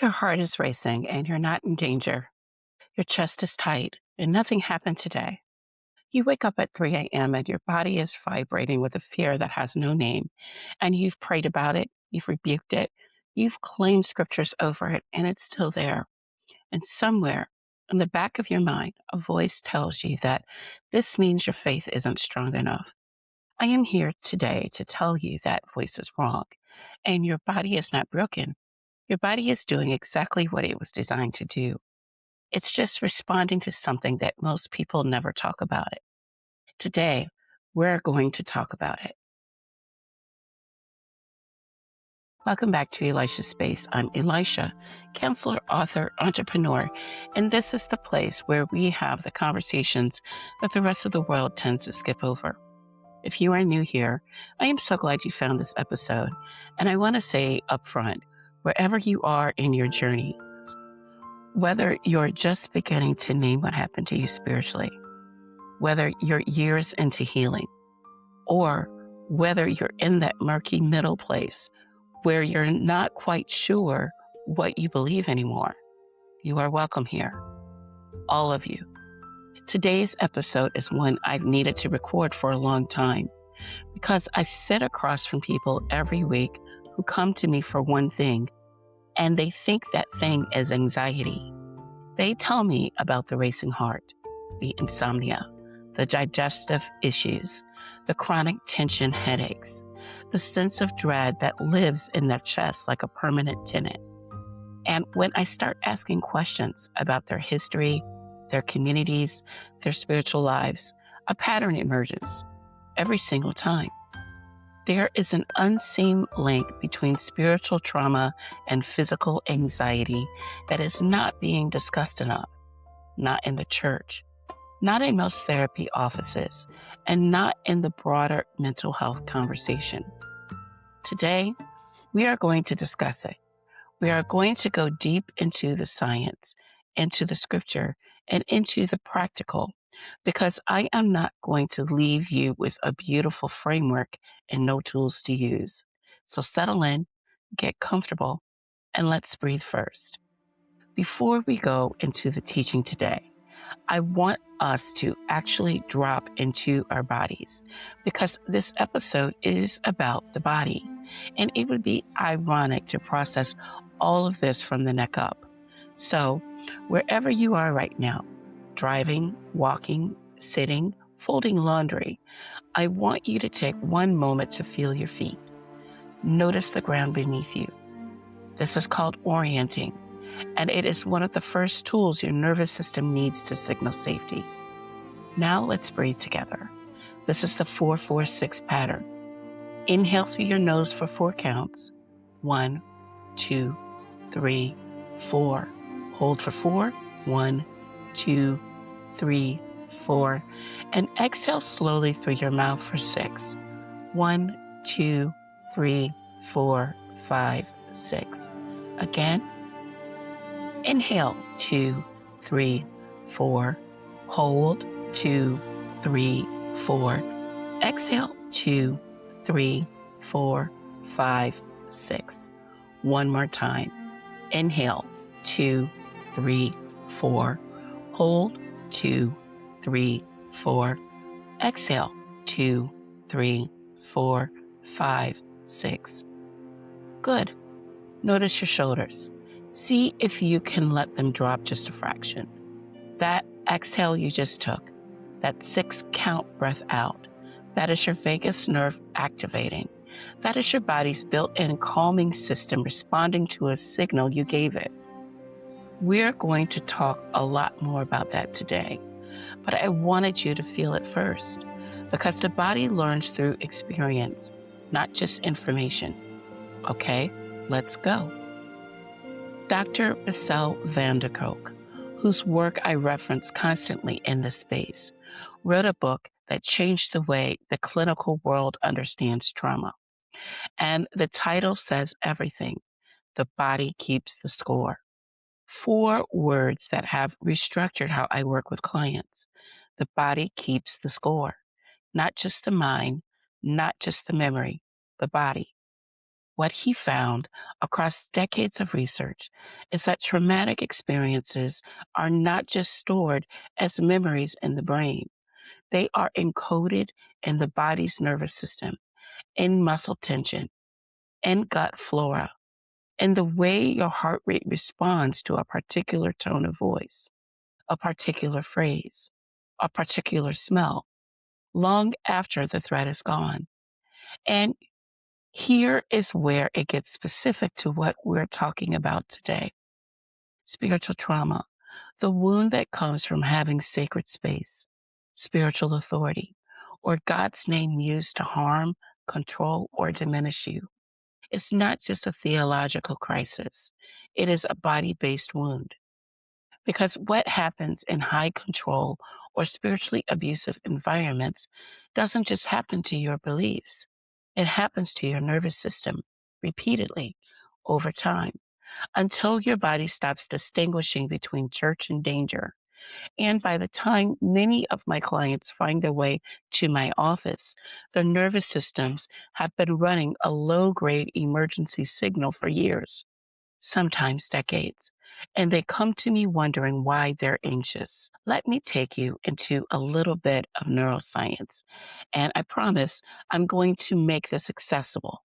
Your heart is racing and you're not in danger. Your chest is tight and nothing happened today. You wake up at 3 a.m. and your body is vibrating with a fear that has no name. And you've prayed about it, you've rebuked it, you've claimed scriptures over it, and it's still there. And somewhere in the back of your mind, a voice tells you that this means your faith isn't strong enough. I am here today to tell you that voice is wrong. And your body is not broken. Your body is doing exactly what it was designed to do. It's just responding to something that most people never talk about it. Today, we're going to talk about it. Welcome back to Elisha Space. I'm Elisha, counselor, author, entrepreneur, and this is the place where we have the conversations that the rest of the world tends to skip over. If you are new here, I am so glad you found this episode, and I want to say up front, wherever you are in your journey, whether you're just beginning to name what happened to you spiritually, whether you're years into healing, or whether you're in that murky middle place where you're not quite sure what you believe anymore, you are welcome here. All of you. Today's episode is one I've needed to record for a long time because I sit across from people every week who come to me for one thing, and they think that thing is anxiety. They tell me about the racing heart, the insomnia, the digestive issues, the chronic tension headaches, the sense of dread that lives in their chest like a permanent tenant. And when I start asking questions about their history, their communities, their spiritual lives, a pattern emerges every single time. There is an unseen link between spiritual trauma and physical anxiety that is not being discussed enough, not in the church, not in most therapy offices, and not in the broader mental health conversation. Today, we are going to discuss it. We are going to go deep into the science, into the scripture, and into the practical, because I am not going to leave you with a beautiful framework and no tools to use. So settle in, get comfortable, and let's breathe first. Before we go into the teaching today, I want us to actually drop into our bodies because this episode is about the body, and it would be ironic to process all of this from the neck up. So, wherever you are right now, driving, walking, sitting, folding laundry, I want you to take one moment to feel your feet. Notice the ground beneath you. This is called orienting, and it is one of the first tools your nervous system needs to signal safety. Now let's breathe together. This is the 4-4-6 pattern. Inhale through your nose for 4 counts. 1, 2, 3, 4. Hold for 4. 1, 2, 3, 4. And exhale slowly through your mouth for 6. 1, 2, 3, 4, 5, 6. Again. Inhale, 2, 3, 4. Hold, 2, 3, 4. Exhale, 2, 3, 4, 5, 6. One more time. Inhale, 2, 3, 4. Hold, 2, 3, 4. Exhale, 2, 3, 4, 5, 6. Good. Notice your shoulders. See if you can let them drop just a fraction. That exhale you just took, that 6 count breath out, that is your vagus nerve activating. That is your body's built-in calming system responding to a signal you gave it. We're going to talk a lot more about that today, but I wanted you to feel it first because the body learns through experience, not just information. Okay, let's go. Dr. Bessel van der Kolk, whose work I reference constantly in this space, wrote a book that changed the way the clinical world understands trauma. And the title says everything. The body keeps the score. 4 words that have restructured how I work with clients. The body keeps the score. Not just the mind, not just the memory, the body. What he found across decades of research is that traumatic experiences are not just stored as memories in the brain, they are encoded in the body's nervous system, in muscle tension, in gut flora, in the way your heart rate responds to a particular tone of voice, a particular phrase, a particular smell, long after the threat is gone. And here is where it gets specific to what we're talking about today: spiritual trauma, the wound that comes from having sacred space, spiritual authority, or God's name used to harm, control, or diminish you. It's not just a theological crisis, it is a body based wound. Because what happens in high control or spiritually abusive environments doesn't just happen to your beliefs, it happens to your nervous system repeatedly over time until your body stops distinguishing between church and danger. And by the time many of my clients find their way to my office, their nervous systems have been running a low grade emergency signal for years, sometimes decades, and they come to me wondering why they're anxious. Let me take you into a little bit of neuroscience, and I promise I'm going to make this accessible.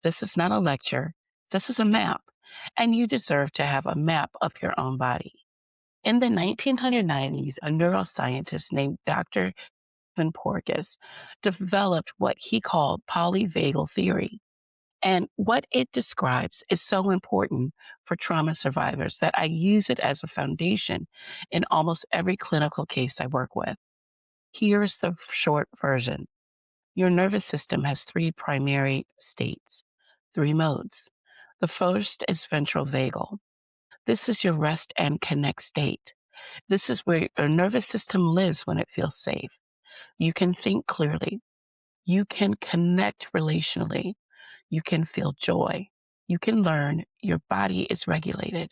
This is not a lecture, this is a map, and you deserve to have a map of your own body. In the 1990s, a neuroscientist named Dr. Van Porges developed what he called polyvagal theory. And what it describes is so important for trauma survivors that I use it as a foundation in almost every clinical case I work with. Here's the short version. Your nervous system has three primary states, three modes. The first is ventral vagal. This is your rest and connect state. This is where your nervous system lives when it feels safe. You can think clearly. You can connect relationally. You can feel joy. You can learn. Your body is regulated.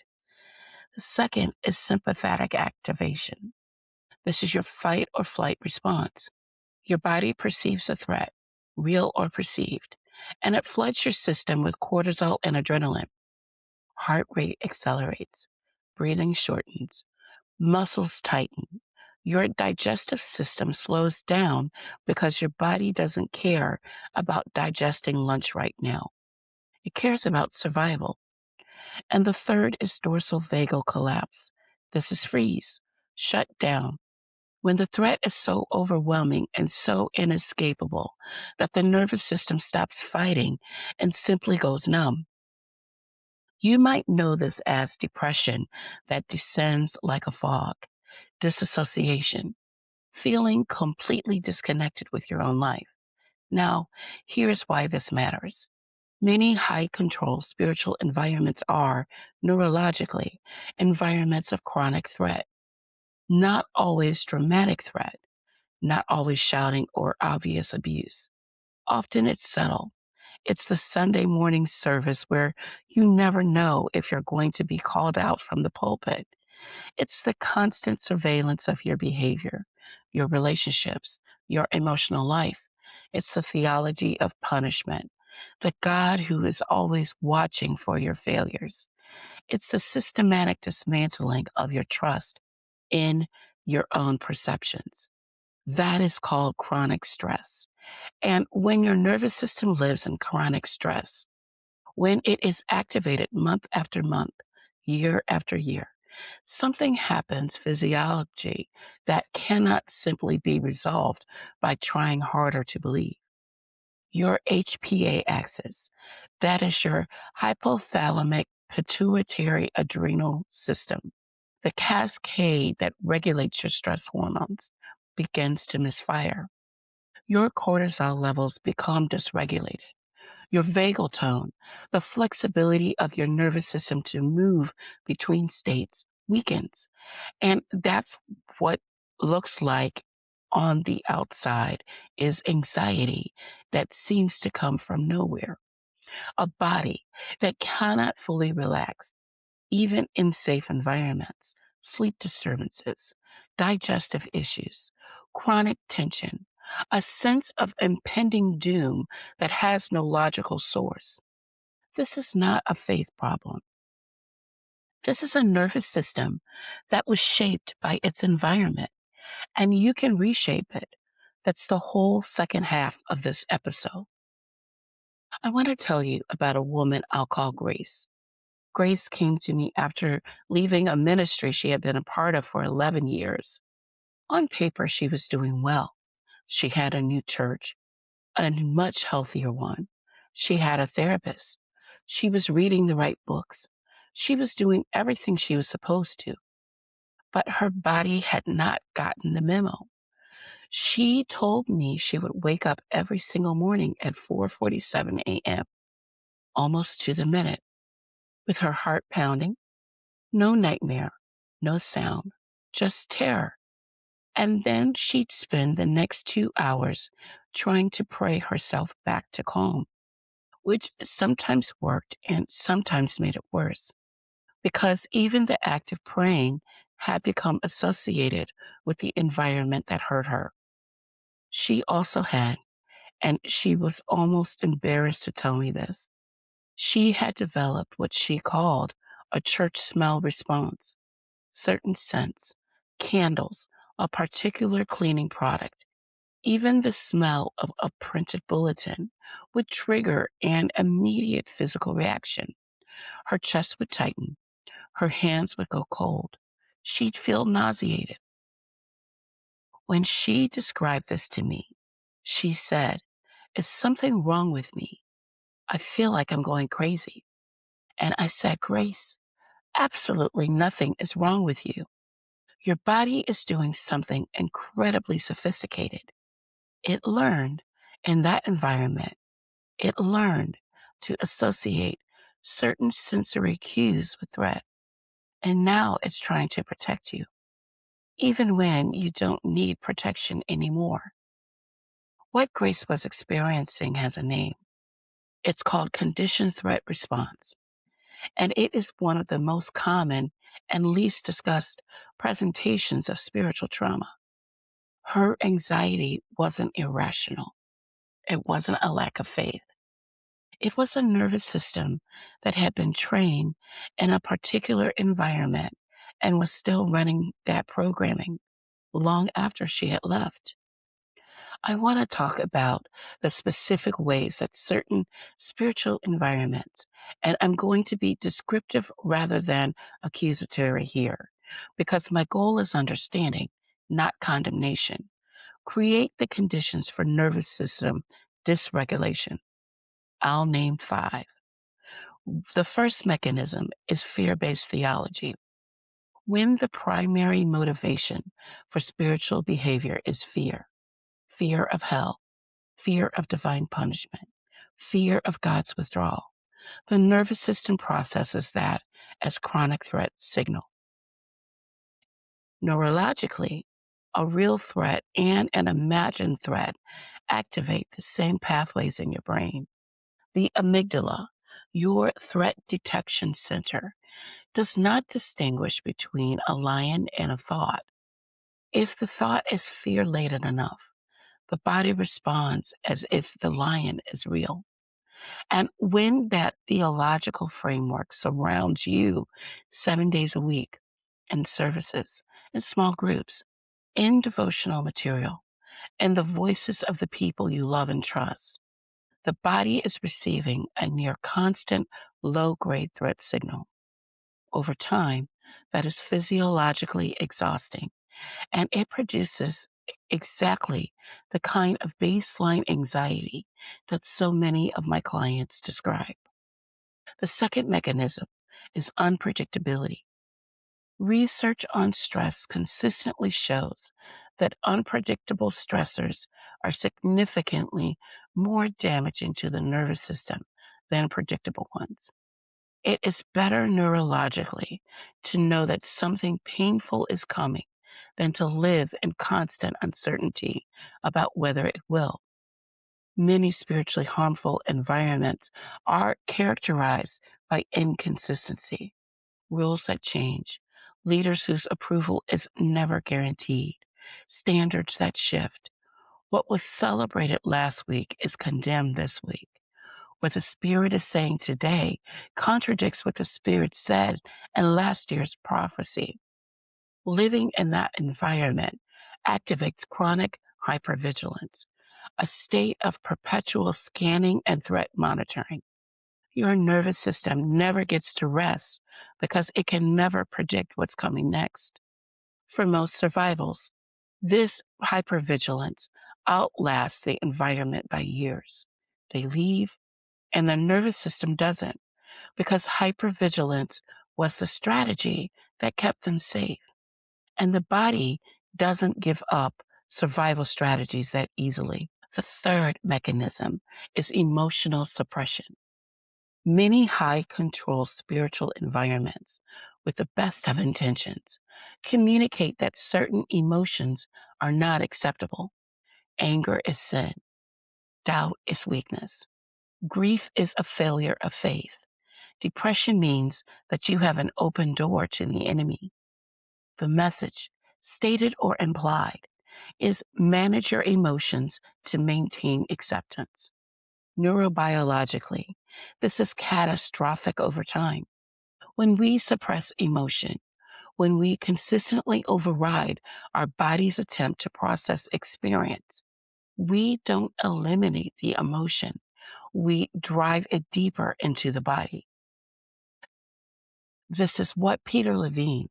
The second is sympathetic activation. This is your fight or flight response. Your body perceives a threat, real or perceived, and it floods your system with cortisol and adrenaline. Heart rate accelerates, breathing shortens, muscles tighten. Your digestive system slows down because your body doesn't care about digesting lunch right now. It cares about survival. And the third is dorsal vagal collapse. This is freeze, shut down. When the threat is so overwhelming and so inescapable that the nervous system stops fighting and simply goes numb. You might know this as depression that descends like a fog, disassociation, feeling completely disconnected with your own life. Now, here's why this matters. Many high control spiritual environments are, neurologically, environments of chronic threat, not always dramatic threat, not always shouting or obvious abuse. Often it's subtle. It's the Sunday morning service where you never know if you're going to be called out from the pulpit. It's the constant surveillance of your behavior, your relationships, your emotional life. It's the theology of punishment, the God who is always watching for your failures. It's the systematic dismantling of your trust in your own perceptions. That is called chronic stress. And when your nervous system lives in chronic stress, when it is activated month after month, year after year, something happens physiology that cannot simply be resolved by trying harder to believe. Your HPA axis, that is your hypothalamic pituitary adrenal system, the cascade that regulates your stress hormones, begins to misfire. Your cortisol levels become dysregulated. Your vagal tone, the flexibility of your nervous system to move between states, weakens. And that's what looks like on the outside is anxiety that seems to come from nowhere. A body that cannot fully relax, even in safe environments, sleep disturbances, digestive issues, chronic tension, a sense of impending doom that has no logical source. This is not a faith problem. This is a nervous system that was shaped by its environment, and you can reshape it. That's the whole second half of this episode. I want to tell you about a woman I'll call Grace. Grace came to me after leaving a ministry she had been a part of for 11 years. On paper, she was doing well. She had a new church, a much healthier one. She had a therapist. She was reading the right books. She was doing everything she was supposed to, but her body had not gotten the memo. She told me she would wake up every single morning at 4:47 a.m., almost to the minute, with her heart pounding, no nightmare, no sound, just terror. And then she'd spend the next 2 hours trying to pray herself back to calm, which sometimes worked and sometimes made it worse, because even the act of praying had become associated with the environment that hurt her. She also had, and she was almost embarrassed to tell me this, she had developed what she called a church smell response. Certain scents, candles, a particular cleaning product, even the smell of a printed bulletin would trigger an immediate physical reaction. Her chest would tighten, her hands would go cold. She'd feel nauseated. When she described this to me, she said, "Is something wrong with me? I feel like I'm going crazy." And I said, "Grace, absolutely nothing is wrong with you. Your body is doing something incredibly sophisticated. It learned in that environment, it learned to associate certain sensory cues with threat. And now it's trying to protect you, even when you don't need protection anymore." What Grace was experiencing has a name. It's called conditioned threat response, and it is one of the most common and least discussed presentations of spiritual trauma. Her anxiety wasn't irrational. It wasn't a lack of faith. It was a nervous system that had been trained in a particular environment and was still running that programming long after she had left. I want to talk about the specific ways that certain spiritual environments, and I'm going to be descriptive rather than accusatory here, because my goal is understanding, not condemnation. Create the conditions for nervous system dysregulation. I'll name 5. The first mechanism is fear-based theology. When the primary motivation for spiritual behavior is fear of hell, fear of divine punishment, fear of God's withdrawal, the nervous system processes that as chronic threat signal. Neurologically, a real threat and an imagined threat activate the same pathways in your brain. The amygdala, your threat detection center, does not distinguish between a lion and a thought. If the thought is fear laden enough, the body responds as if the lion is real. And when that theological framework surrounds you 7 days a week in services, in small groups, in devotional material, and the voices of the people you love and trust, the body is receiving a near constant low grade threat signal. Over time, that is physiologically exhausting, and it produces exactly the kind of baseline anxiety that so many of my clients describe. The second mechanism is unpredictability. Research on stress consistently shows that unpredictable stressors are significantly more damaging to the nervous system than predictable ones. It is better neurologically to know that something painful is coming than to live in constant uncertainty about whether it will. Many spiritually harmful environments are characterized by inconsistency, rules that change, leaders whose approval is never guaranteed, standards that shift. What was celebrated last week is condemned this week. What the Spirit is saying today contradicts what the Spirit said in last year's prophecy. Living in that environment activates chronic hypervigilance, a state of perpetual scanning and threat monitoring. Your nervous system never gets to rest because it can never predict what's coming next. For most survivals, this hypervigilance outlasts the environment by years. They leave, and the nervous system doesn't, because hypervigilance was the strategy that kept them safe. And the body doesn't give up survival strategies that easily. The third mechanism is emotional suppression. Many high control spiritual environments, with the best of intentions, communicate that certain emotions are not acceptable. Anger is sin. Doubt is weakness. Grief is a failure of faith. Depression means that you have an open door to the enemy. The message, stated or implied, is manage your emotions to maintain acceptance. Neurobiologically, this is catastrophic over time. When we suppress emotion, when we consistently override our body's attempt to process experience, we don't eliminate the emotion. We drive it deeper into the body. This is what Peter Levine,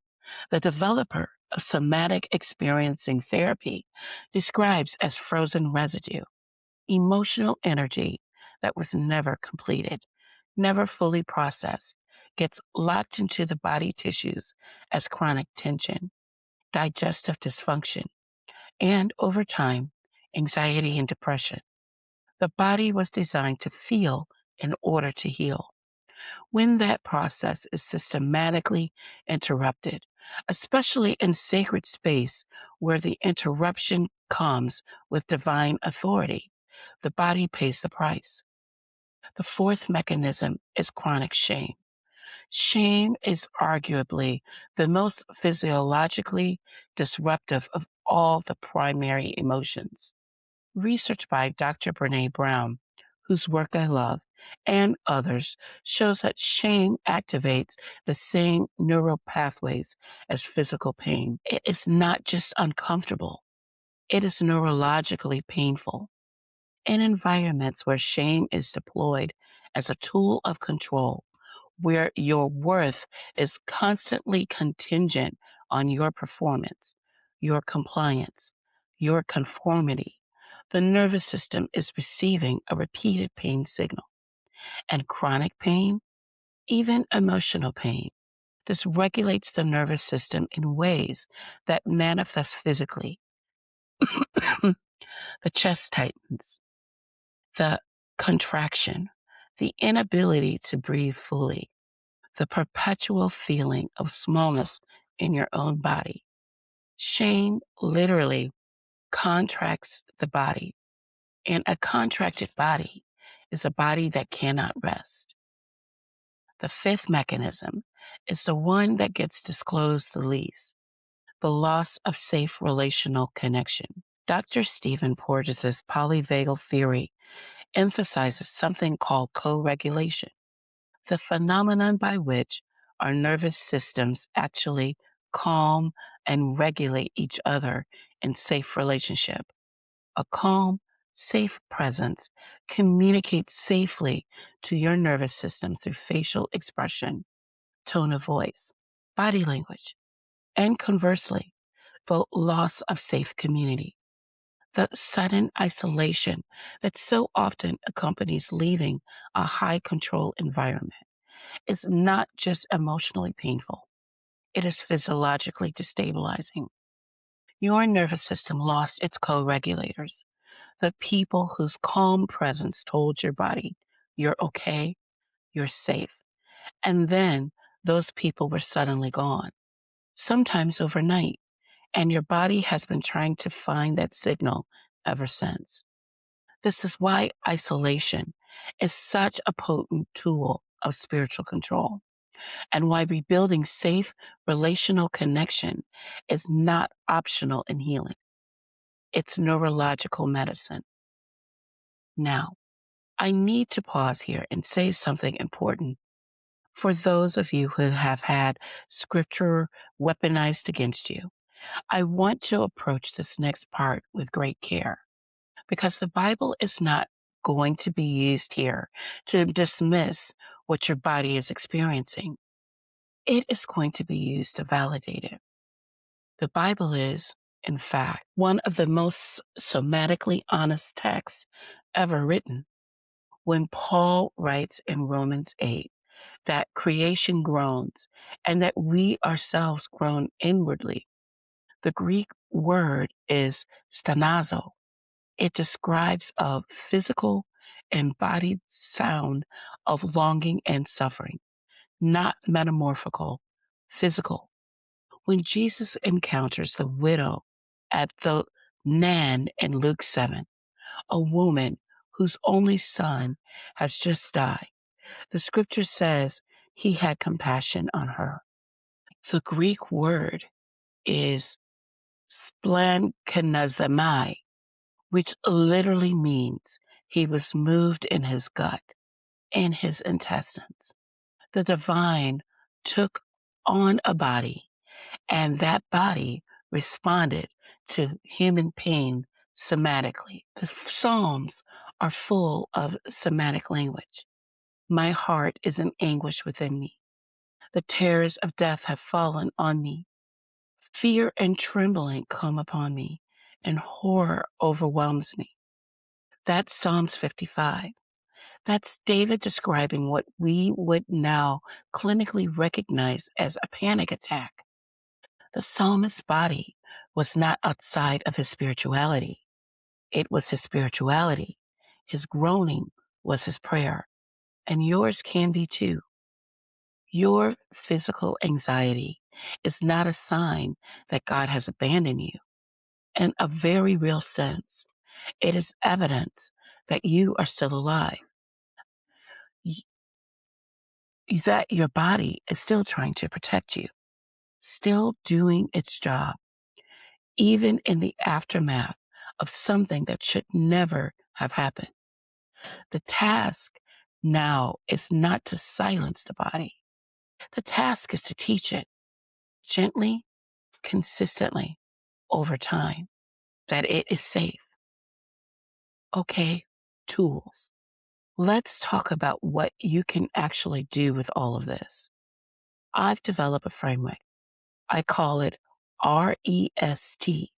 the developer of somatic experiencing therapy, describes as frozen residue, emotional energy that was never completed, never fully processed, gets locked into the body tissues as chronic tension, digestive dysfunction, and over time, anxiety and depression. The body was designed to feel in order to heal. When that process is systematically interrupted, especially in sacred space where the interruption comes with divine authority, the body pays the price. The fourth mechanism is chronic shame. Shame is arguably the most physiologically disruptive of all the primary emotions. Research by Dr. Brene Brown, whose work I love, and others shows that shame activates the same neural pathways as physical pain. It is not just uncomfortable, it is neurologically painful. In environments where shame is deployed as a tool of control, where your worth is constantly contingent on your performance, your compliance, your conformity, the nervous system is receiving a repeated pain signal. And chronic pain, even emotional pain, this regulates the nervous system in ways that manifest physically. The chest tightens, the contraction, the inability to breathe fully, the perpetual feeling of smallness in your own body. Shame literally contracts the body, and a contracted body is a body that cannot rest. The fifth mechanism is the one that gets disclosed the least, the loss of safe relational connection. Dr. Stephen Porges' polyvagal theory emphasizes something called co-regulation, the phenomenon by which our nervous systems actually calm and regulate each other in safe relationship. A calm, safe presence communicates safely to your nervous system through facial expression, tone of voice, body language, and conversely, the loss of safe community. The sudden isolation that so often accompanies leaving a high control environment is not just emotionally painful, it is physiologically destabilizing. Your nervous system lost its co regulators, the people whose calm presence told your body, you're okay, you're safe. And then those people were suddenly gone, sometimes overnight, and your body has been trying to find that signal ever since. This is why isolation is such a potent tool of spiritual control, and why rebuilding safe relational connection is not optional in healing. It's neurological medicine. Now, I need to pause here and say something important for those of you who have had scripture weaponized against you. I want to approach this next part with great care because the Bible is not going to be used here to dismiss what your body is experiencing. It is going to be used to validate it. The Bible is, in fact, one of the most somatically honest texts ever written. When Paul writes in Romans 8 that creation groans and that we ourselves groan inwardly, the Greek word is stanazo. It describes a physical, embodied sound of longing and suffering, not metamorphical, physical. When Jesus encounters the widow at the Nan in Luke 7, a woman whose only son has just died, the scripture says he had compassion on her. The Greek word is splanchnisemai, which literally means he was moved in his gut, in his intestines. The divine took on a body, and that body responded to human pain somatically. The Psalms are full of somatic language. My heart is in anguish within me. The terrors of death have fallen on me. Fear and trembling come upon me, and horror overwhelms me. That's Psalms 55. That's David describing what we would now clinically recognize as a panic attack. The psalmist's body was not outside of his spirituality. It was his spirituality. His groaning was his prayer, and yours can be too. Your physical anxiety is not a sign that God has abandoned you. In a very real sense, it is evidence that you are still alive, that your body is still trying to protect you, still doing its job, even in the aftermath of something that should never have happened. The task now is not to silence the body. The task is to teach it gently, consistently, over time, that it is safe. Okay, tools. Let's talk about what you can actually do with all of this. I've developed a framework. I call it R.E.S.T,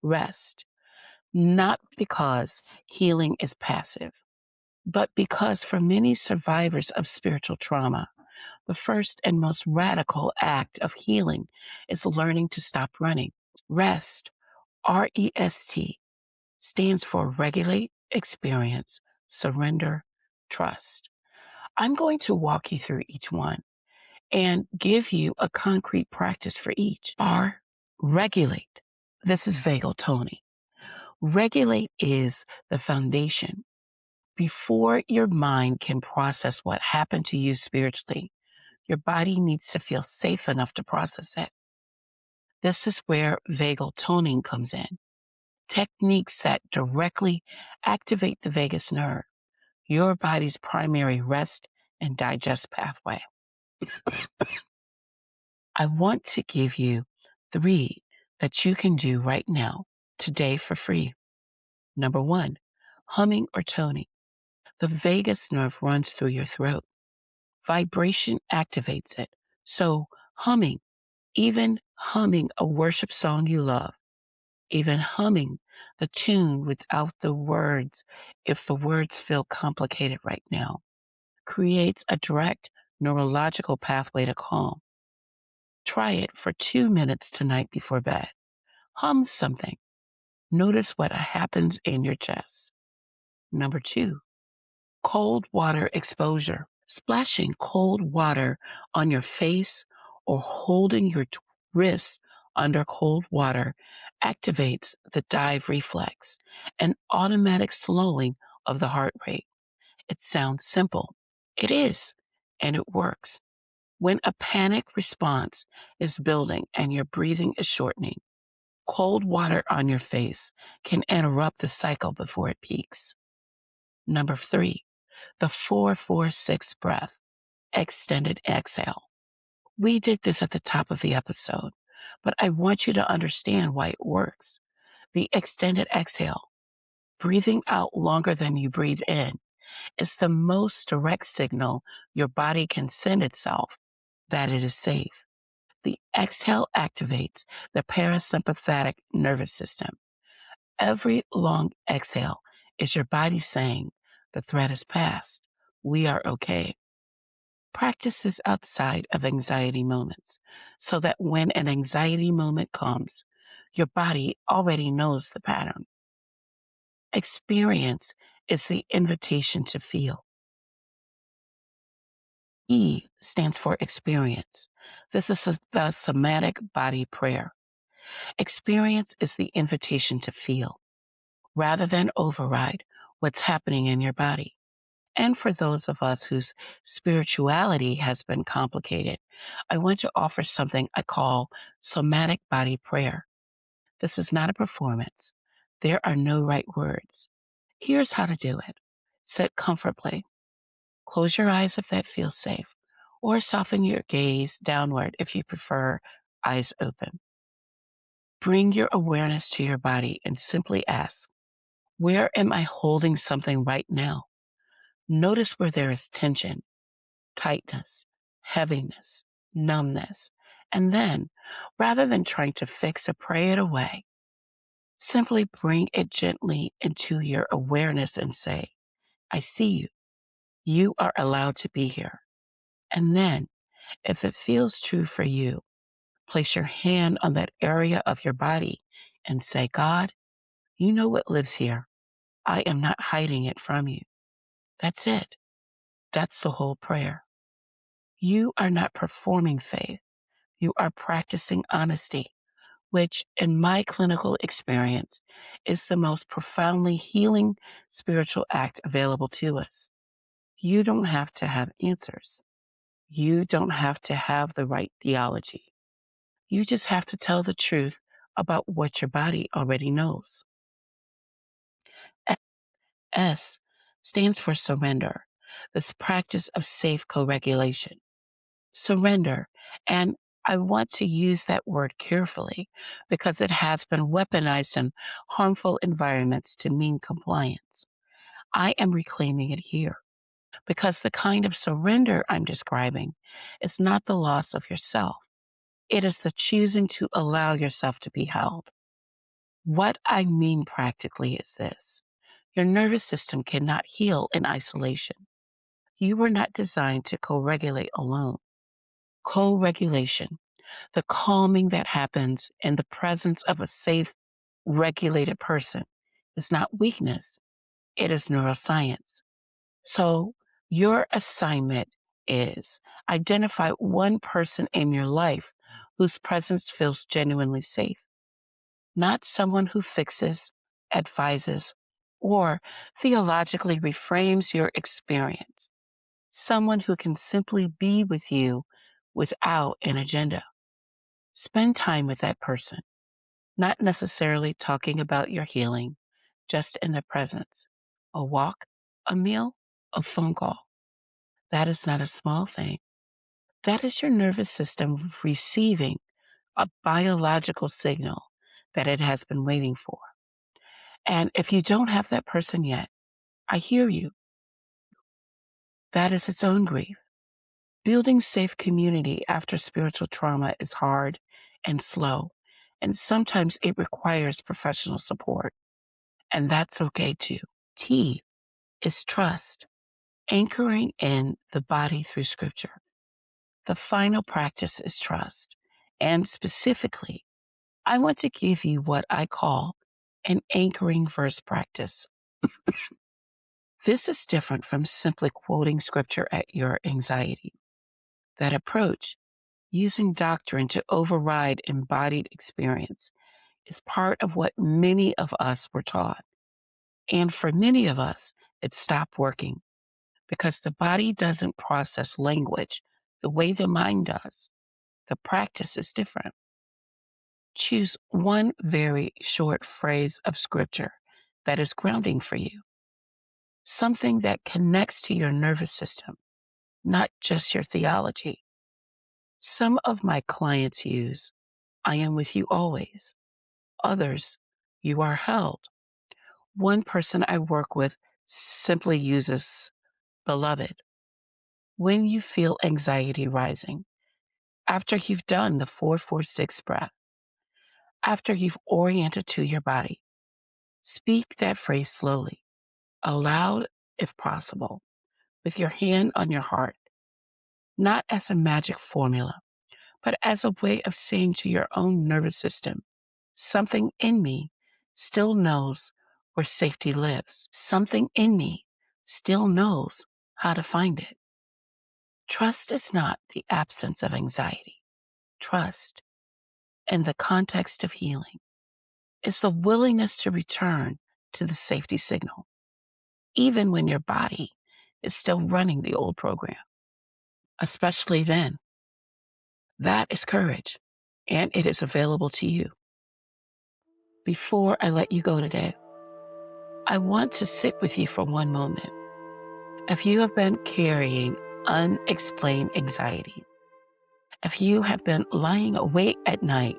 rest, not because healing is passive, but because for many survivors of spiritual trauma, the first and most radical act of healing is learning to stop running. REST, R-E-S-T, stands for regulate, experience, surrender, trust. I'm going to walk you through each one and give you a concrete practice for each. R, regulate. This is vagal toning. Regulate is the foundation. Before your mind can process what happened to you spiritually, your body needs to feel safe enough to process it. This is where vagal toning comes in. Techniques that directly activate the vagus nerve, your body's primary rest and digest pathway. I want to give you 3 that you can do right now, today for free. Number 1, humming or toning. The vagus nerve runs through your throat. Vibration activates it. So humming, even humming a worship song you love, even humming the tune without the words, if the words feel complicated right now, creates a direct neurological pathway to calm. Try it for 2 minutes tonight before bed. Hum something. Notice what happens in your chest. Number 2, cold water exposure. Splashing cold water on your face or holding your wrists under cold water activates the dive reflex, an automatic slowing of the heart rate. It sounds simple. It is, and it works. When a panic response is building and your breathing is shortening, cold water on your face can interrupt the cycle before it peaks. Number 3, the 4-4-6 breath, extended exhale. We did this at the top of the episode, but I want you to understand why it works. The extended exhale, breathing out longer than you breathe in, is the most direct signal your body can send itself that it is safe. The exhale activates the parasympathetic nervous system. Every long exhale is your body saying, the threat is past. We are okay. Practice this outside of anxiety moments so that when an anxiety moment comes, your body already knows the pattern. Experience is the invitation to feel. E stands for experience. This is the Somatic Body Prayer. Experience is the invitation to feel rather than override what's happening in your body. And for those of us whose spirituality has been complicated, I want to offer something I call Somatic Body Prayer. This is not a performance. There are no right words. Here's how to do it. Sit comfortably. Close your eyes if that feels safe, or soften your gaze downward if you prefer eyes open. Bring your awareness to your body and simply ask, where am I holding something right now? Notice where there is tension, tightness, heaviness, numbness. And then, rather than trying to fix or pray it away, simply bring it gently into your awareness and say, I see you. You are allowed to be here. And then, if it feels true for you, place your hand on that area of your body and say, God, you know what lives here. I am not hiding it from you. That's it. That's the whole prayer. You are not performing faith. You are practicing honesty, which, in my clinical experience, is the most profoundly healing spiritual act available to us. You don't have to have answers. You don't have to have the right theology. You just have to tell the truth about what your body already knows. S stands for surrender, this practice of safe co-regulation. Surrender, and I want to use that word carefully because it has been weaponized in harmful environments to mean compliance. I am reclaiming it here because the kind of surrender I'm describing is not the loss of yourself. It is the choosing to allow yourself to be held. What I mean practically is this. Your nervous system cannot heal in isolation. You were not designed to co-regulate alone. Co-regulation, the calming that happens in the presence of a safe, regulated person, is not weakness. It is neuroscience. So your assignment is identify one person in your life whose presence feels genuinely safe, not someone who fixes, advises, or theologically reframes your experience, someone who can simply be with you without an agenda. Spend time with that person, not necessarily talking about your healing, just in their presence. A walk, a meal, a phone call. That is not a small thing. That is your nervous system receiving a biological signal that it has been waiting for. And if you don't have that person yet, I hear you. That is its own grief. Building safe community after spiritual trauma is hard and slow, and sometimes it requires professional support, and that's okay too. T is trust, anchoring in the body through scripture. The final practice is trust, and specifically, I want to give you what I call an anchoring verse practice. This is different from simply quoting scripture at your anxiety. That approach, using doctrine to override embodied experience, is part of what many of us were taught. And for many of us, it stopped working because the body doesn't process language the way the mind does. The practice is different. Choose one very short phrase of scripture that is grounding for you. something that connects to your nervous system, not just your theology. Some of my clients use, I am with you always. Others, you are held. One person I work with simply uses, beloved. When you feel anxiety rising, after you've done the 4-4-6 breath, after you've oriented to your body, speak that phrase slowly, aloud if possible, with your hand on your heart, not as a magic formula, but as a way of saying to your own nervous system, something in me still knows where safety lives. Something in me still knows how to find it. Trust is not the absence of anxiety. Trust, in the context of healing, is the willingness to return to the safety signal, even when your body is still running the old program. Especially then, that is courage, and it is available to you. Before I let you go today, I want to sit with you for one moment. If you have been carrying unexplained anxiety, if you have been lying awake at night,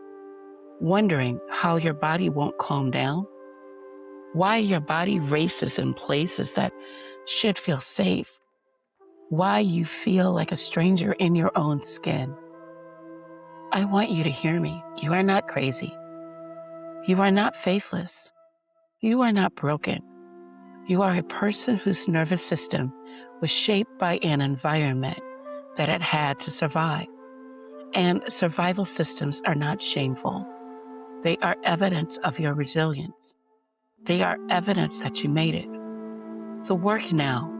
wondering how your body won't calm down, why your body races in places that should feel safe, why you feel like a stranger in your own skin, I want you to hear me. You are not crazy. You are not faithless. You are not broken. You are a person whose nervous system was shaped by an environment that it had to survive. And survival systems are not shameful. They are evidence of your resilience. They are evidence that you made it. The work now,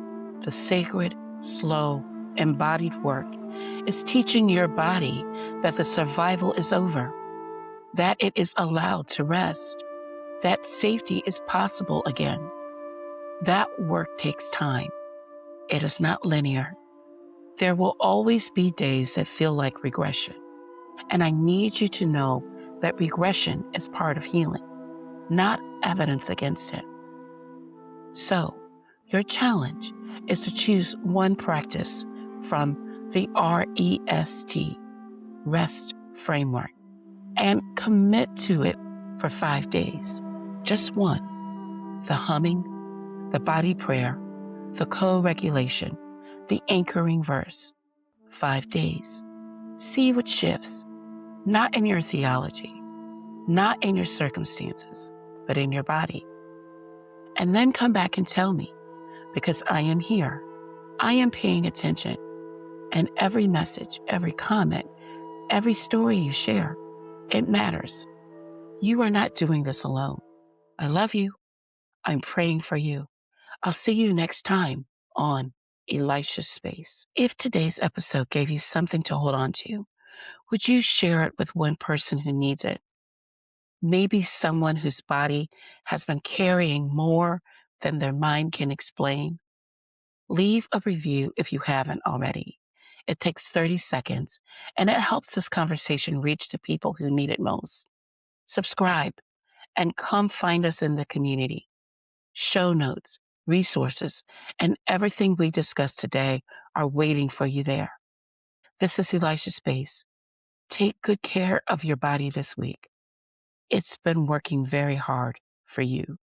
the sacred, slow, embodied work, is teaching your body that the survival is over, that it is allowed to rest, that safety is possible again. That work takes time. It is not linear. There will always be days that feel like regression. And I need you to know that regression is part of healing, not evidence against it. So, your challenge is to choose one practice from the R.E.S.T, REST framework, and commit to it for 5 days. Just one. The humming, the body prayer, the co-regulation, the anchoring verse. 5 days. See what shifts, not in your theology, not in your circumstances, but in your body. And then come back and tell me, because I am here. I am paying attention. And every message, every comment, every story you share, it matters. You are not doing this alone. I love you. I'm praying for you. I'll see you next time on Elisha's Space. If today's episode gave you something to hold on to, would you share it with one person who needs it? Maybe someone whose body has been carrying more than their mind can explain. Leave a review if you haven't already. It takes 30 seconds, and it helps this conversation reach the people who need it most. Subscribe, and come find us in the community. Show notes, resources, and everything we discussed today are waiting for you there. This is Elisha Space. Take good care of your body this week. It's been working very hard for you.